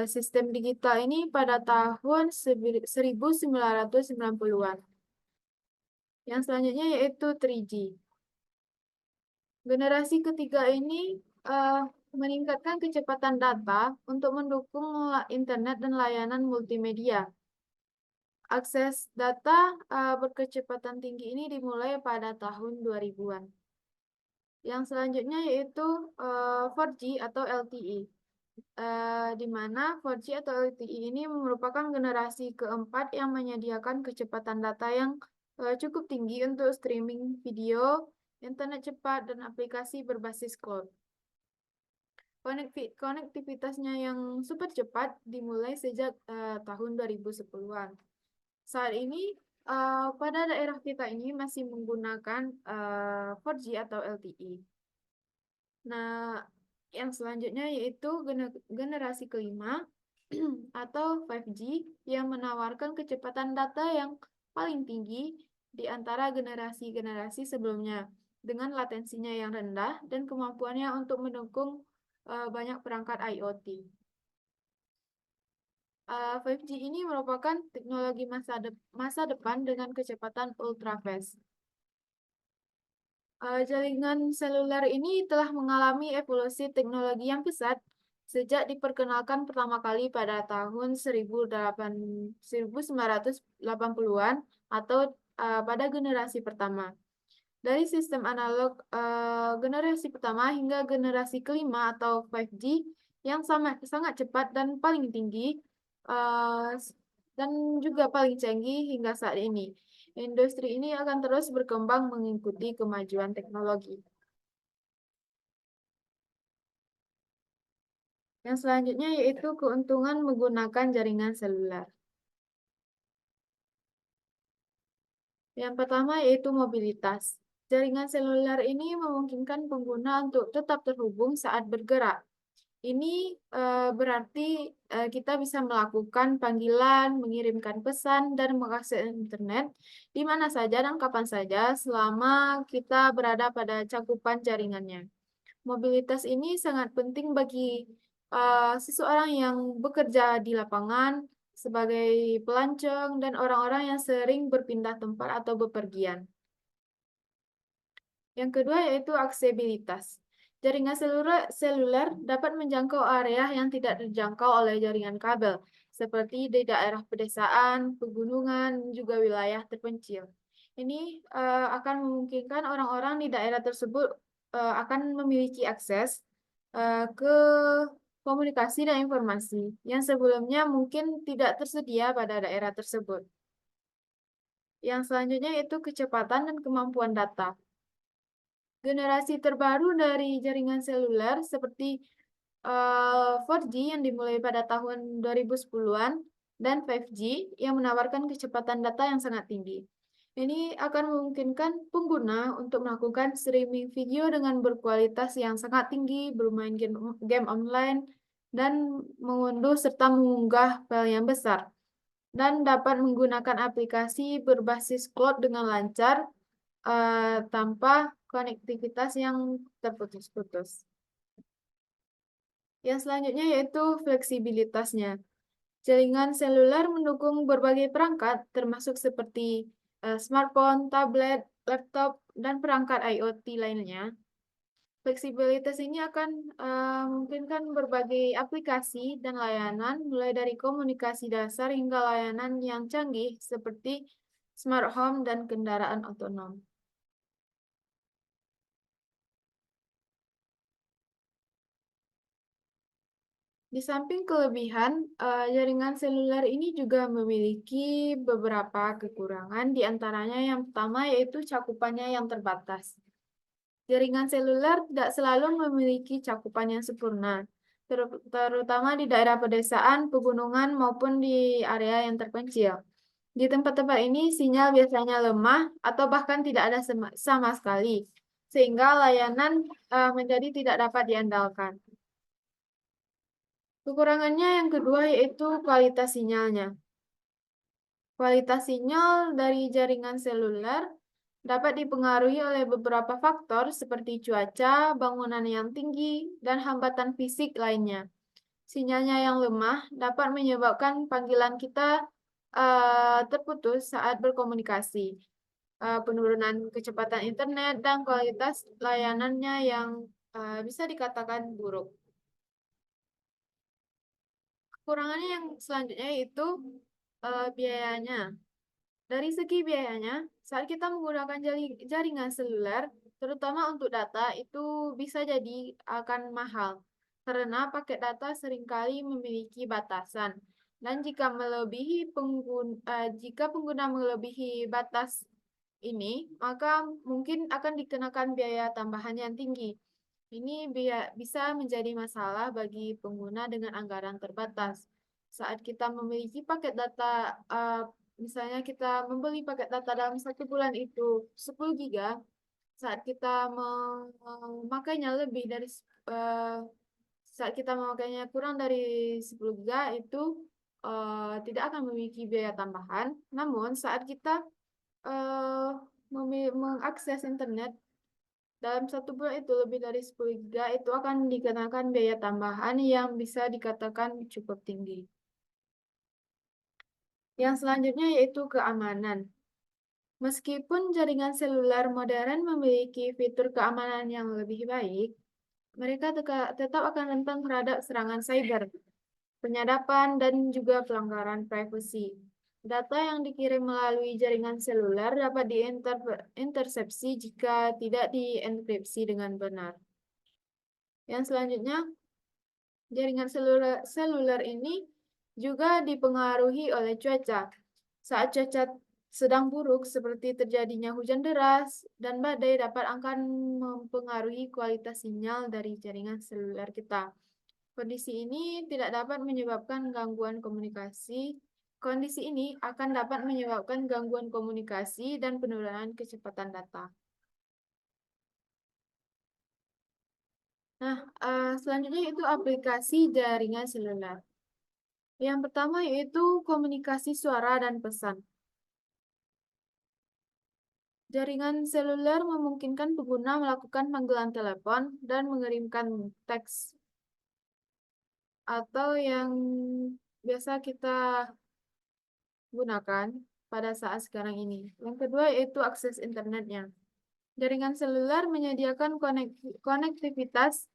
Sistem digital ini pada tahun 1990-an. Yang selanjutnya yaitu 3G. Generasi ketiga ini meningkatkan kecepatan data untuk mendukung internet dan layanan multimedia. Akses data berkecepatan tinggi ini dimulai pada tahun 2000-an. Yang selanjutnya yaitu 4G atau LTE. Di mana 4G atau LTE ini merupakan generasi keempat yang menyediakan kecepatan data yang cukup tinggi untuk streaming video, internet cepat, dan aplikasi berbasis cloud. Konektivitasnya yang super cepat dimulai sejak tahun 2010-an. Saat ini pada daerah kita ini masih menggunakan 4G atau LTE. Nah, yang selanjutnya yaitu generasi kelima atau 5G yang menawarkan kecepatan data yang paling tinggi di antara generasi-generasi sebelumnya dengan latensinya yang rendah dan kemampuannya untuk mendukung banyak perangkat IoT. 5G ini merupakan teknologi masa depan dengan kecepatan ultra fast. Jaringan seluler ini telah mengalami evolusi teknologi yang pesat sejak diperkenalkan pertama kali pada tahun 1980-an atau pada generasi pertama. Dari sistem analog generasi pertama hingga generasi kelima atau 5G yang sangat cepat dan paling tinggi dan juga paling canggih hingga saat ini. Industri ini akan terus berkembang mengikuti kemajuan teknologi. Yang selanjutnya yaitu keuntungan menggunakan jaringan seluler. Yang pertama yaitu mobilitas. Jaringan seluler ini memungkinkan pengguna untuk tetap terhubung saat bergerak. Ini berarti kita bisa melakukan panggilan, mengirimkan pesan, dan mengakses internet di mana saja dan kapan saja selama kita berada pada cakupan jaringannya. Mobilitas ini sangat penting bagi seseorang yang bekerja di lapangan, sebagai pelancong, dan orang-orang yang sering berpindah tempat atau bepergian. Yang kedua yaitu aksesibilitas. Jaringan seluler dapat menjangkau area yang tidak terjangkau oleh jaringan kabel, seperti di daerah pedesaan, pegunungan, juga wilayah terpencil. Ini akan memungkinkan orang-orang di daerah tersebut akan memiliki akses ke komunikasi dan informasi yang sebelumnya mungkin tidak tersedia pada daerah tersebut. Yang selanjutnya yaitu kecepatan dan kemampuan data. Generasi terbaru dari jaringan seluler seperti 4G yang dimulai pada tahun 2010-an dan 5G yang menawarkan kecepatan data yang sangat tinggi. Ini akan memungkinkan pengguna untuk melakukan streaming video dengan berkualitas yang sangat tinggi, bermain game online, dan mengunduh serta mengunggah file yang besar. Dan dapat menggunakan aplikasi berbasis cloud dengan lancar tanpa konektivitas yang terputus-putus. Yang selanjutnya yaitu fleksibilitasnya. Jaringan seluler mendukung berbagai perangkat, termasuk seperti smartphone, tablet, laptop, dan perangkat IoT lainnya. Fleksibilitas ini akan memungkinkan berbagai aplikasi dan layanan, mulai dari komunikasi dasar hingga layanan yang canggih seperti smart home dan kendaraan otonom. Di samping kelebihan, jaringan seluler ini juga memiliki beberapa kekurangan, di antaranya yang pertama yaitu cakupannya yang terbatas. Jaringan seluler tidak selalu memiliki cakupan yang sempurna, terutama di daerah pedesaan, pegunungan, maupun di area yang terpencil. Di tempat-tempat ini, sinyal biasanya lemah atau bahkan tidak ada sama sekali, sehingga layanan menjadi tidak dapat diandalkan. Kekurangannya yang kedua yaitu kualitas sinyalnya. Kualitas sinyal dari jaringan seluler dapat dipengaruhi oleh beberapa faktor seperti cuaca, bangunan yang tinggi, dan hambatan fisik lainnya. Sinyalnya yang lemah dapat menyebabkan panggilan kita terputus saat berkomunikasi. Penurunan kecepatan internet dan kualitas layanannya yang bisa dikatakan buruk. Kekurangannya yang selanjutnya yaitu biayanya. Dari segi biayanya, saat kita menggunakan jaringan seluler, terutama untuk data, itu bisa jadi akan mahal. Karena paket data seringkali memiliki batasan. Dan jika pengguna melebihi batas ini, maka mungkin akan dikenakan biaya tambahan yang tinggi. Ini bisa menjadi masalah bagi pengguna dengan anggaran terbatas. Saat kita memiliki paket data, misalnya kita membeli paket data dalam 1 bulan itu 10 giga, saat kita memakainya lebih dari eh, saat kita memakainya kurang dari 10 giga itu tidak akan memiliki biaya tambahan. Namun saat kita eh, mengakses internet dalam 1 bulan itu lebih dari 10 giga itu akan dikenakan biaya tambahan yang bisa dikatakan cukup tinggi. Yang selanjutnya yaitu keamanan. Meskipun jaringan seluler modern memiliki fitur keamanan yang lebih baik, mereka tetap akan rentan terhadap serangan cyber, penyadapan, dan juga pelanggaran privasi. Data yang dikirim melalui jaringan seluler dapat diintersepsi jika tidak dienkripsi dengan benar. Yang selanjutnya, jaringan seluler ini juga dipengaruhi oleh cuaca. Saat cuaca sedang buruk seperti terjadinya hujan deras dan badai akan mempengaruhi kualitas sinyal dari jaringan seluler kita. Kondisi ini tidak dapat menyebabkan gangguan komunikasi. Kondisi ini akan dapat menyebabkan gangguan komunikasi dan penurunan kecepatan data. Nah, selanjutnya itu aplikasi jaringan seluler. Yang pertama yaitu komunikasi suara dan pesan. Jaringan seluler memungkinkan pengguna melakukan panggilan telepon dan mengirimkan teks atau yang biasa kita gunakan pada saat sekarang ini. Yang kedua yaitu akses internetnya. Jaringan seluler menyediakan konektivitas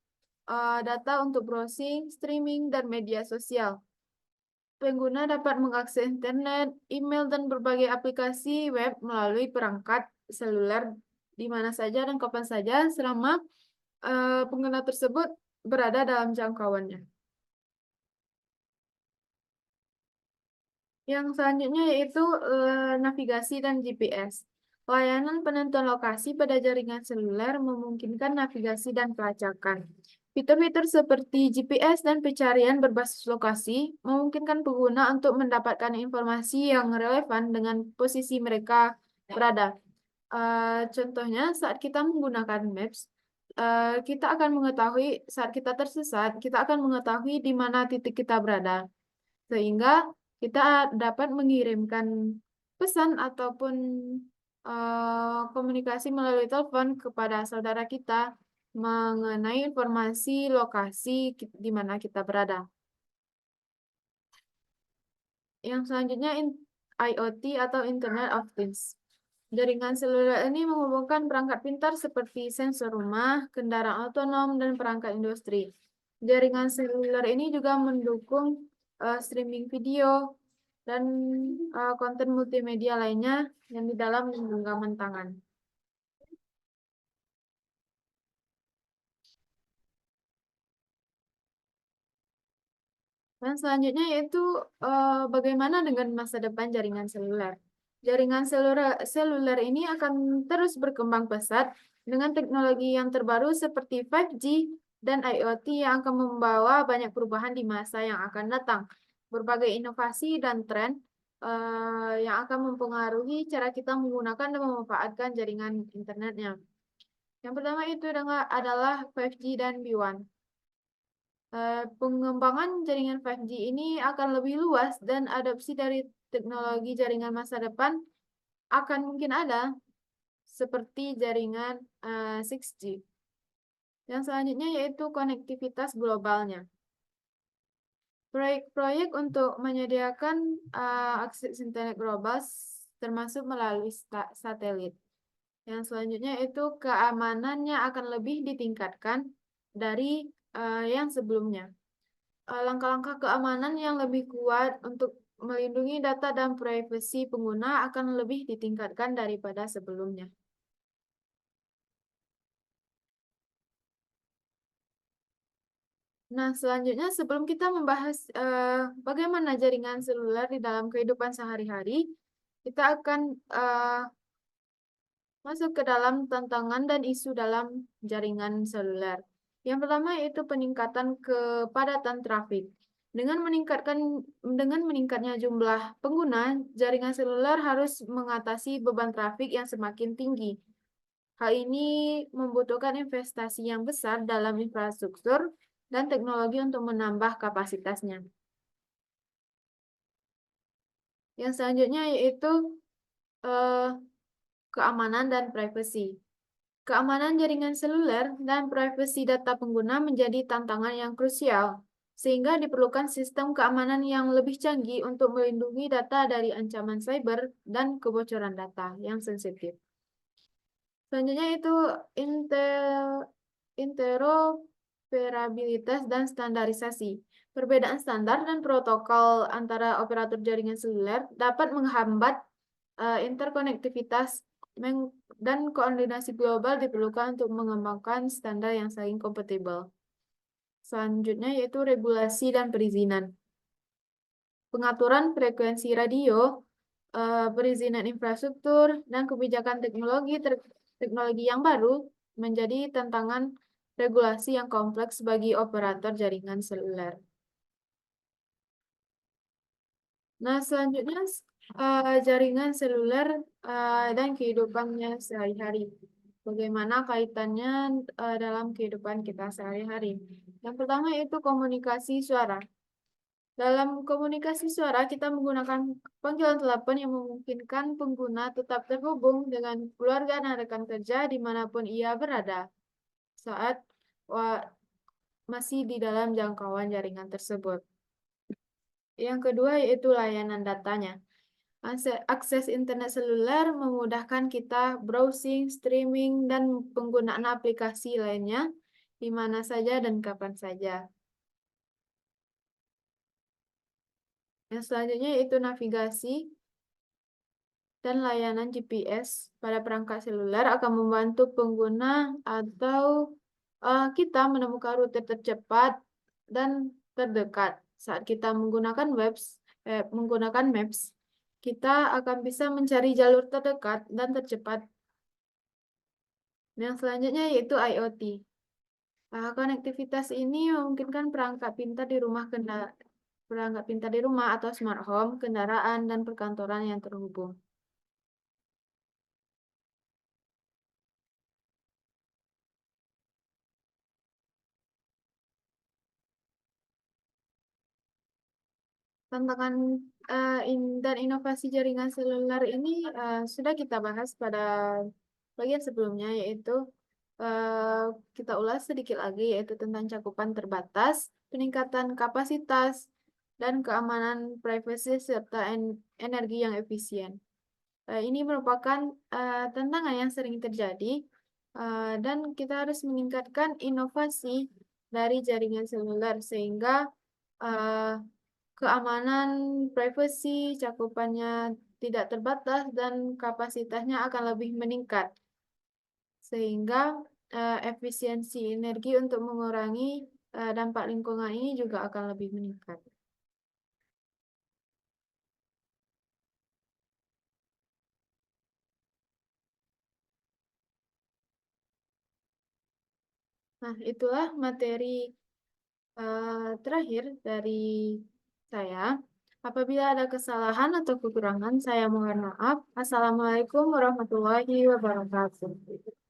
data untuk browsing, streaming, dan media sosial. Pengguna dapat mengakses internet, email, dan berbagai aplikasi web melalui perangkat seluler di mana saja dan kapan saja selama pengguna tersebut berada dalam jangkauannya. Yang selanjutnya yaitu navigasi dan GPS. Layanan penentuan lokasi pada jaringan seluler memungkinkan navigasi dan pelacakan. Fitur-fitur seperti GPS dan pencarian berbasis lokasi memungkinkan pengguna untuk mendapatkan informasi yang relevan dengan posisi mereka berada. Contohnya, saat kita menggunakan Maps, kita akan mengetahui saat kita tersesat, kita akan mengetahui di mana titik kita berada. Sehingga kita dapat mengirimkan pesan ataupun komunikasi melalui telepon kepada saudara kita mengenai informasi lokasi di mana kita berada. Yang selanjutnya IoT atau Internet of Things. Jaringan seluler ini menghubungkan perangkat pintar seperti sensor rumah, kendaraan otonom, dan perangkat industri. Jaringan seluler ini juga mendukung streaming video dan konten multimedia lainnya yang di dalam genggaman tangan. Dan selanjutnya yaitu bagaimana dengan masa depan jaringan seluler. Jaringan seluler ini akan terus berkembang pesat dengan teknologi yang terbaru seperti 5G dan IoT yang akan membawa banyak perubahan di masa yang akan datang. Berbagai inovasi dan tren yang akan mempengaruhi cara kita menggunakan dan memanfaatkan jaringan internetnya. Yang pertama itu adalah 5G dan B1. Pengembangan jaringan 5G ini akan lebih luas dan adopsi dari teknologi jaringan masa depan akan mungkin ada seperti jaringan 6G. Yang selanjutnya yaitu konektivitas globalnya. Proyek-proyek untuk menyediakan akses internet global termasuk melalui satelit. Yang selanjutnya itu keamanannya akan lebih ditingkatkan dari yang sebelumnya. Langkah-langkah keamanan yang lebih kuat untuk melindungi data dan privasi pengguna akan lebih ditingkatkan daripada sebelumnya. Nah, selanjutnya sebelum kita membahas bagaimana jaringan seluler di dalam kehidupan sehari-hari, kita akan masuk ke dalam tantangan dan isu dalam jaringan seluler. Yang pertama yaitu peningkatan kepadatan trafik. Dengan meningkatnya jumlah pengguna, jaringan seluler harus mengatasi beban trafik yang semakin tinggi. Hal ini membutuhkan investasi yang besar dalam infrastruktur dan teknologi untuk menambah kapasitasnya. Yang selanjutnya yaitu eh, keamanan dan privasi. Keamanan jaringan seluler dan privasi data pengguna menjadi tantangan yang krusial, sehingga diperlukan sistem keamanan yang lebih canggih untuk melindungi data dari ancaman cyber dan kebocoran data yang sensitif. Selanjutnya itu interoperabilitas dan standarisasi. Perbedaan standar dan protokol antara operator jaringan seluler dapat menghambat interkonektivitas dan koordinasi global diperlukan untuk mengembangkan standar yang saling kompatibel. Selanjutnya yaitu regulasi dan perizinan. Pengaturan frekuensi radio, perizinan infrastruktur, dan kebijakan teknologi yang baru menjadi tantangan regulasi yang kompleks bagi operator jaringan seluler. Nah, selanjutnya jaringan seluler dan kehidupannya sehari-hari. Bagaimana kaitannya dalam kehidupan kita sehari-hari? Yang pertama itu komunikasi suara. Dalam komunikasi suara, kita menggunakan panggilan telepon yang memungkinkan pengguna tetap terhubung dengan keluarga dan rekan kerja dimanapun ia berada saat masih di dalam jangkauan jaringan tersebut. Yang kedua yaitu layanan datanya. Akses internet seluler memudahkan kita browsing, streaming, dan penggunaan aplikasi lainnya di mana saja dan kapan saja. Yang selanjutnya yaitu navigasi dan layanan GPS pada perangkat seluler akan membantu pengguna atau kita menemukan rute tercepat dan terdekat. Saat kita menggunakan Maps, kita akan bisa mencari jalur terdekat dan tercepat. Yang selanjutnya yaitu IoT. Konektivitas ini memungkinkan perangkat pintar di rumah atau smart home, kendaraan, dan perkantoran yang terhubung. Tantangan dan inovasi jaringan seluler ini sudah kita bahas pada bagian sebelumnya, yaitu eh, kita ulas sedikit lagi, yaitu tentang cakupan terbatas, peningkatan kapasitas, dan keamanan privasi serta energi yang efisien. Ini merupakan tantangan yang sering terjadi, dan kita harus meningkatkan inovasi dari jaringan seluler sehingga eh, keamanan privasi cakupannya tidak terbatas dan kapasitasnya akan lebih meningkat sehingga efisiensi energi untuk mengurangi dampak lingkungan ini juga akan lebih meningkat. Nah, itulah materi terakhir dari saya. Apabila ada kesalahan atau kekurangan, saya mohon maaf. Assalamualaikum warahmatullahi wabarakatuh.